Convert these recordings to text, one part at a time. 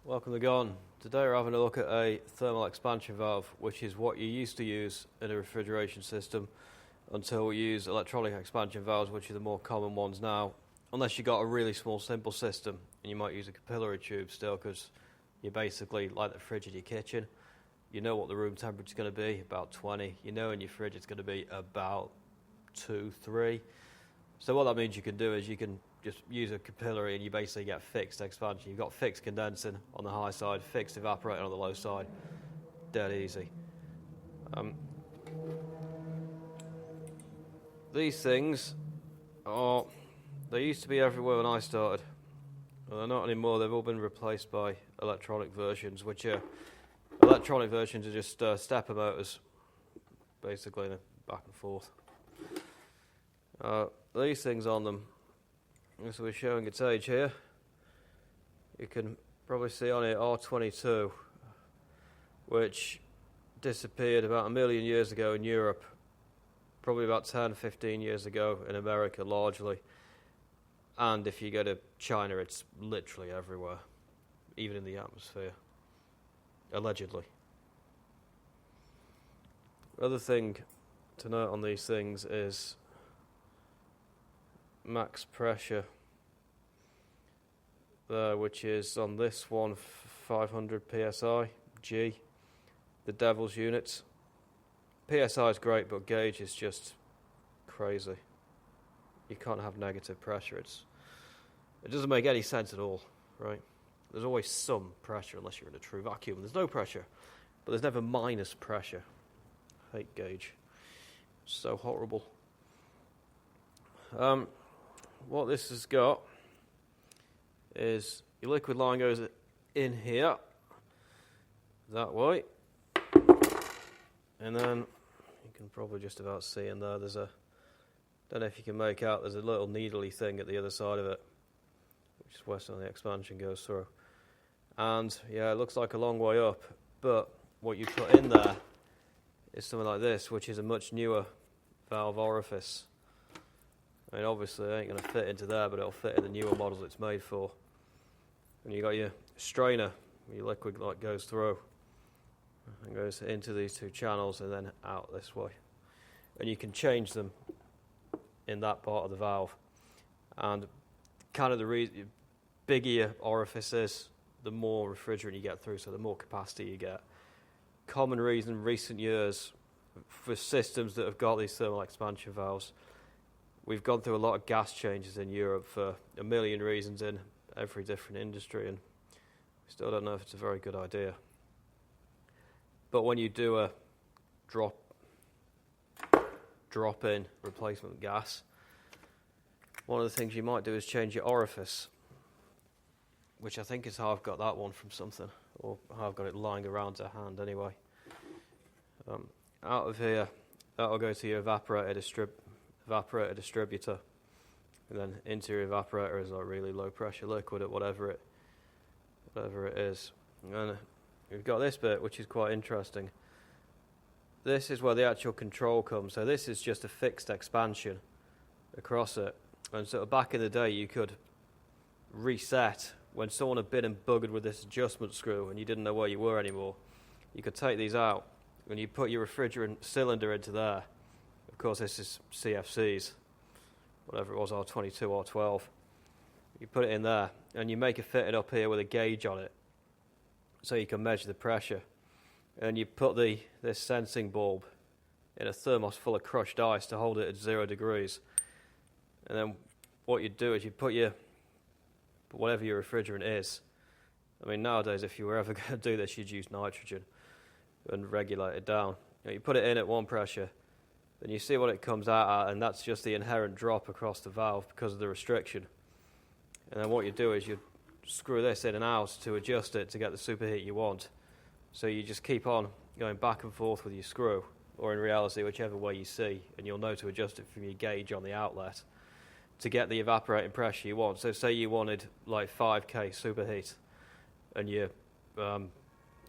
Welcome to Gone. Today we're having a look at a thermal expansion valve, which is what you used to use in a refrigeration system until we use electronic expansion valves, which are the more common ones now, unless you've got a really small simple system and you might use a capillary tube still, because you're basically like the fridge in your kitchen. You know what the room temperature is going to be, about 20. You know in your fridge it's going to be about 2, 3. So what that means you can do is you can just use a capillary and you basically get fixed expansion. You've got fixed condensing on the high side, fixed evaporating on the low side. Dead easy. These things they used to be everywhere when I started. Well, they're not anymore. They've all been replaced by electronic versions, which are just stepper motors, basically, back and forth. These things on them, so we're showing its age here. You can probably see on it R22, which disappeared about 1 million years ago in Europe, probably about 10, 15 years ago in America largely. And if you go to China, it's literally everywhere, even in the atmosphere, allegedly. Other thing to note on these things is max pressure there, which is on this one 500 psi G, the devil's units. PSI is great, but gauge is just crazy. You can't have negative pressure. It doesn't make any sense at all, right? There's always some pressure unless you're in a true vacuum. There's no pressure, but there's never minus pressure. I hate gauge. It's so horrible. What this has got is your liquid line goes in here, that way, and then you can probably just about see in there, don't know if you can make out, there's a little needly thing at the other side of it, which is where some of the expansion goes through. And yeah, it looks like a long way up, but what you put in there is something like this, which is a much newer valve orifice. I mean, obviously it ain't going to fit into there, but it'll fit in the newer models it's made for. And you got your strainer, where your liquid goes through and goes into these two channels and then out this way. And you can change them in that part of the valve. And kind of the bigger your orifice is, the more refrigerant you get through, so the more capacity you get. Common reason in recent years for systems that have got these thermal expansion valves, we've gone through a lot of gas changes in Europe for a million reasons in every different industry, and we still don't know if it's a very good idea. But when you do a drop-in replacement gas, one of the things you might do is change your orifice, which I think is how I've got that one from something, or how I've got it lying around to hand anyway. Out of here, that'll go to your evaporator distributor, and then into your evaporator is like really low pressure liquid at whatever it is. And we've got this bit, which is quite interesting. This is where the actual control comes. So this is just a fixed expansion across it. And so back in the day, you could reset when someone had been and buggered with this adjustment screw and you didn't know where you were anymore. You could take these out and you put your refrigerant cylinder into there. Of course, this is CFCs, whatever it was, R22, R12. You put it in there, and you make a fitting up here with a gauge on it, so you can measure the pressure. And you put this sensing bulb in a thermos full of crushed ice to hold it at 0 degrees. And then what you do is you put whatever your refrigerant is. I mean, nowadays, if you were ever going to do this, you'd use nitrogen and regulate it down. You put it in at one pressure, then you see what it comes out at, and that's just the inherent drop across the valve because of the restriction. And then what you do is you screw this in and out to adjust it to get the superheat you want. So you just keep on going back and forth with your screw, or in reality, whichever way you see, and you'll know to adjust it from your gauge on the outlet to get the evaporating pressure you want. So say you wanted like 5K superheat, and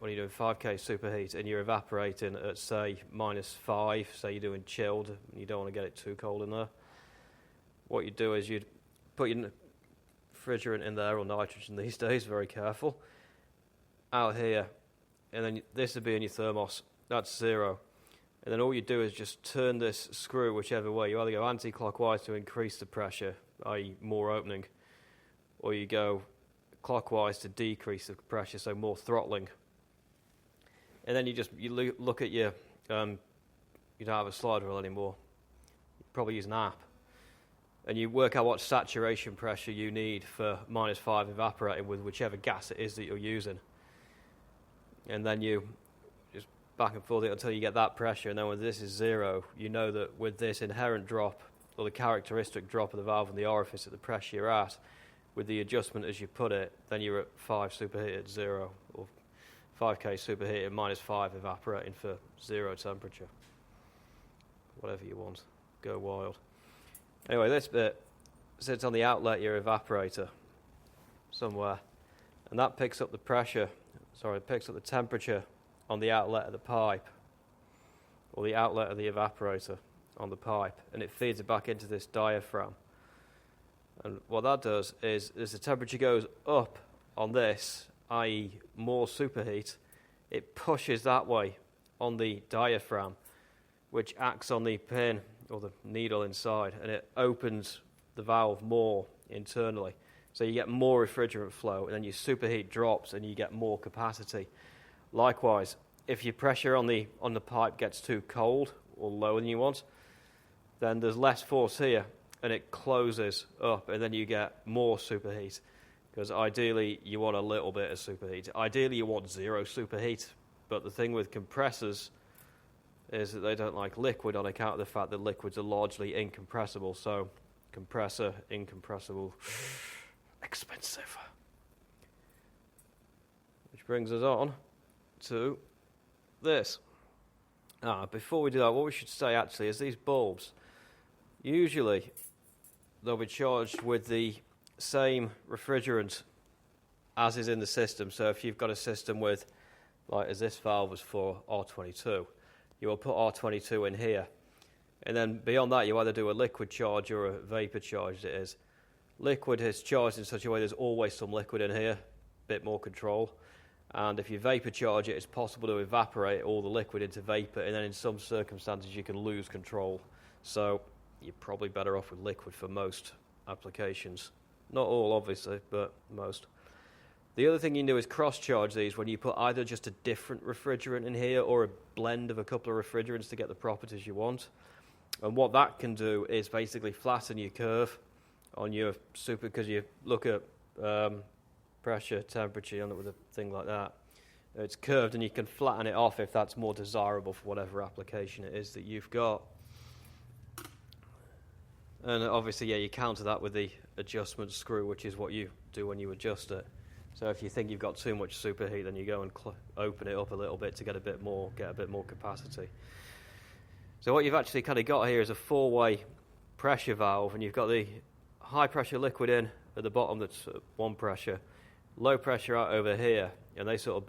when you're doing 5K superheat and you're evaporating at, say, -5, say you're doing chilled and you don't want to get it too cold in there, what you do is you'd put your refrigerant in there, or nitrogen these days, very careful, out here, and then this would be in your thermos. That's 0. And then all you do is just turn this screw whichever way. You either go anti-clockwise to increase the pressure, i.e. more opening, or you go clockwise to decrease the pressure, so more throttling. And then you look at your, you don't have a slide rule anymore. You probably use an app. And you work out what saturation pressure you need for -5 evaporating with whichever gas it is that you're using. And then you just back and forth it until you get that pressure. And then when this is 0, you know that with this inherent drop, or the characteristic drop of the valve and the orifice at the pressure you're at, with the adjustment as you put it, then you're at 5 superheat at 0, or 5K superheat at -5 evaporating for 0 temperature. Whatever you want. Go wild. Anyway, this bit sits on the outlet of your evaporator somewhere, and that picks up the pressure, it picks up the temperature on the outlet of the pipe, or the outlet of the evaporator on the pipe, and it feeds it back into this diaphragm. And what that does is, as the temperature goes up on this, i.e. more superheat, it pushes that way on the diaphragm, which acts on the pin or the needle inside, and it opens the valve more internally. So you get more refrigerant flow, and then your superheat drops and you get more capacity. Likewise, if your pressure on the pipe gets too cold or lower than you want, then there's less force here, and it closes up, and then you get more superheat. Because ideally, you want a little bit of superheat. Ideally, you want 0 superheat, but the thing with compressors is that they don't like liquid on account of the fact that liquids are largely incompressible. So, compressor, incompressible, expensive. Which brings us on to this. Before we do that, what we should say actually is these bulbs, usually they'll be charged with the same refrigerant as is in the system. So if you've got a system with, like as this valve was for R22, you will put R22 in here. And then beyond that, you either do a liquid charge or a vapor charge, it is. Liquid is charged in such a way there's always some liquid in here, a bit more control. And if you vapor charge it, it's possible to evaporate all the liquid into vapor, and then in some circumstances you can lose control. So you're probably better off with liquid for most applications. Not all, obviously, but most. The other thing you can do is cross-charge these when you put either just a different refrigerant in here or a blend of a couple of refrigerants to get the properties you want. And what that can do is basically flatten your curve on your super, because you look at pressure, temperature on it with a thing like that. It's curved, and you can flatten it off if that's more desirable for whatever application it is that you've got. And obviously, yeah, you counter that with the adjustment screw, which is what you do when you adjust it. So if you think you've got too much superheat, then you go and open it up a little bit to get a bit more capacity. So what you've actually kind of got here is a 4-way pressure valve, and you've got the high pressure liquid in at the bottom that's at 1 pressure, low pressure out over here, and they sort of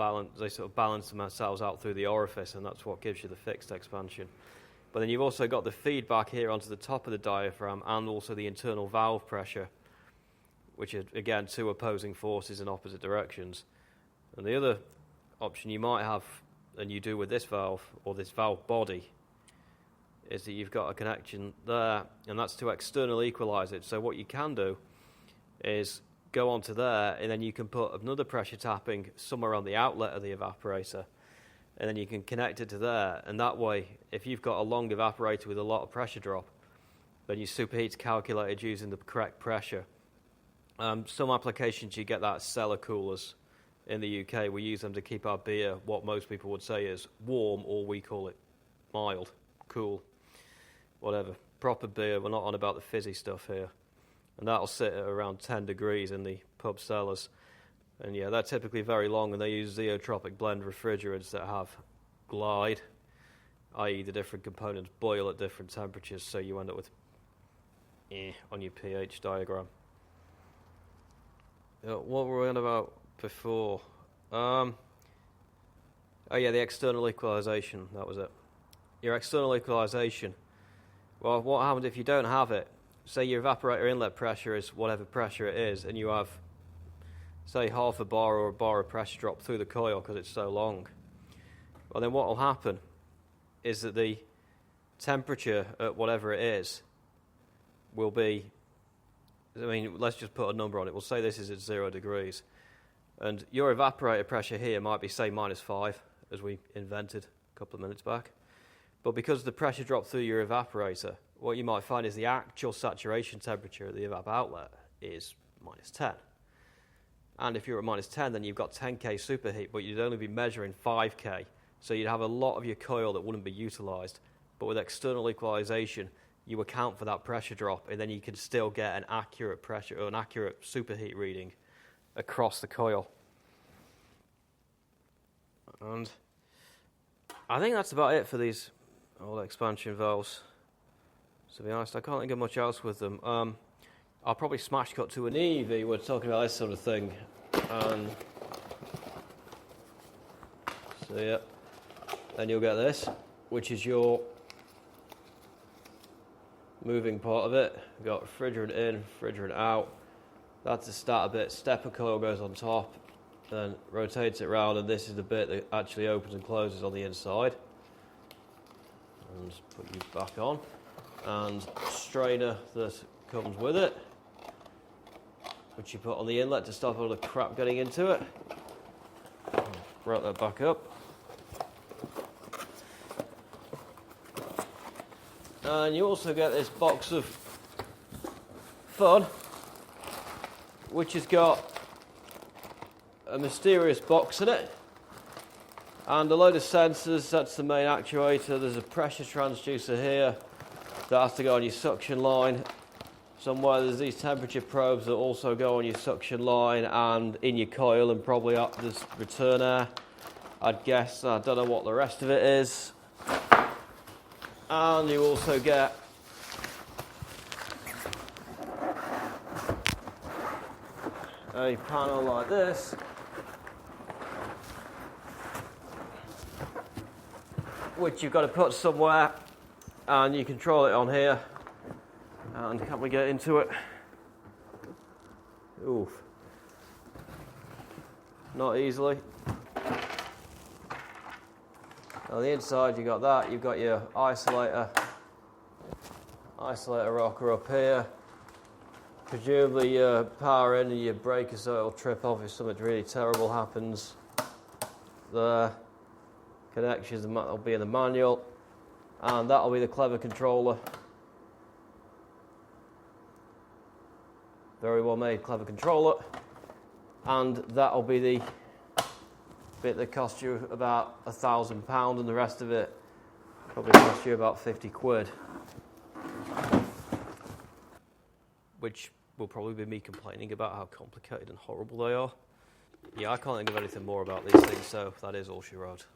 balance themselves out through the orifice, and that's what gives you the fixed expansion. But then you've also got the feedback here onto the top of the diaphragm, and also the internal valve pressure, which are, again, 2 opposing forces in opposite directions. And the other option you might have, and you do with this valve, or this valve body, is that you've got a connection there, and that's to external equalize it. So what you can do is go onto there, and then you can put another pressure tapping somewhere on the outlet of the evaporator, and then you can connect it to there. And that way, if you've got a long evaporator with a lot of pressure drop, then your superheat's calculated using the correct pressure. Some applications you get that cellar coolers in the UK. We use them to keep our beer, what most people would say is warm, or we call it mild, cool, whatever. Proper beer, we're not on about the fizzy stuff here. And that'll sit at around 10 degrees in the pub cellars. And yeah, they're typically very long, and they use zeotropic blend refrigerants that have glide, i.e. the different components boil at different temperatures, so you end up with on your pH diagram. What were we on about before? The external equalization, that was it. Your external equalization. Well, what happens if you don't have it? Say your evaporator inlet pressure is whatever pressure it is, and you have say half a bar or a bar of pressure drop through the coil because it's so long, well then what will happen is that the temperature at whatever it is will be, I mean, let's just put a number on it. We'll say this is at 0 degrees. And your evaporator pressure here might be, say, -5, as we invented a couple of minutes back. But because the pressure drop through your evaporator, what you might find is the actual saturation temperature at the evap outlet is -10. And if you're at -10, then you've got 10K superheat, but you'd only be measuring 5K. So you'd have a lot of your coil that wouldn't be utilized. But with external equalization, you account for that pressure drop, and then you can still get an accurate pressure or an accurate superheat reading across the coil. And I think that's about it for these old expansion valves. To be honest, I can't think of much else with them. I'll probably smash cut to an EV. We're talking about this sort of thing. So yeah, then you'll get this, which is your moving part of it. We've got refrigerant in, refrigerant out. That's the starter bit. Stepper coil goes on top, then rotates it round, and this is the bit that actually opens and closes on the inside. And put you back on. And strainer that comes with it, which you put on the inlet to stop all the crap getting into it. Wrap that back up. And you also get this box of fun, which has got a mysterious box in it and a load of sensors. That's the main actuator. There's a pressure transducer here that has to go on your suction line. Somewhere there's these temperature probes that also go on your suction line and in your coil, and probably up this return air, I'd guess. I don't know what the rest of it is. And you also get a panel like this, which you've got to put somewhere, and you control it on here. And can we get into it? Oof. Not easily. On the inside, you've got that. You've got your isolator rocker up here. Presumably your power in and your breaker, so it'll trip off if something really terrible happens. The connections will be in the manual, and that'll be the clever controller. Very well made clever controller, and that'll be the bit that cost you about £1,000, and the rest of it probably cost you about 50 quid. Which will probably be me complaining about how complicated and horrible they are. Yeah, I can't think of anything more about these things, so that is all she wrote.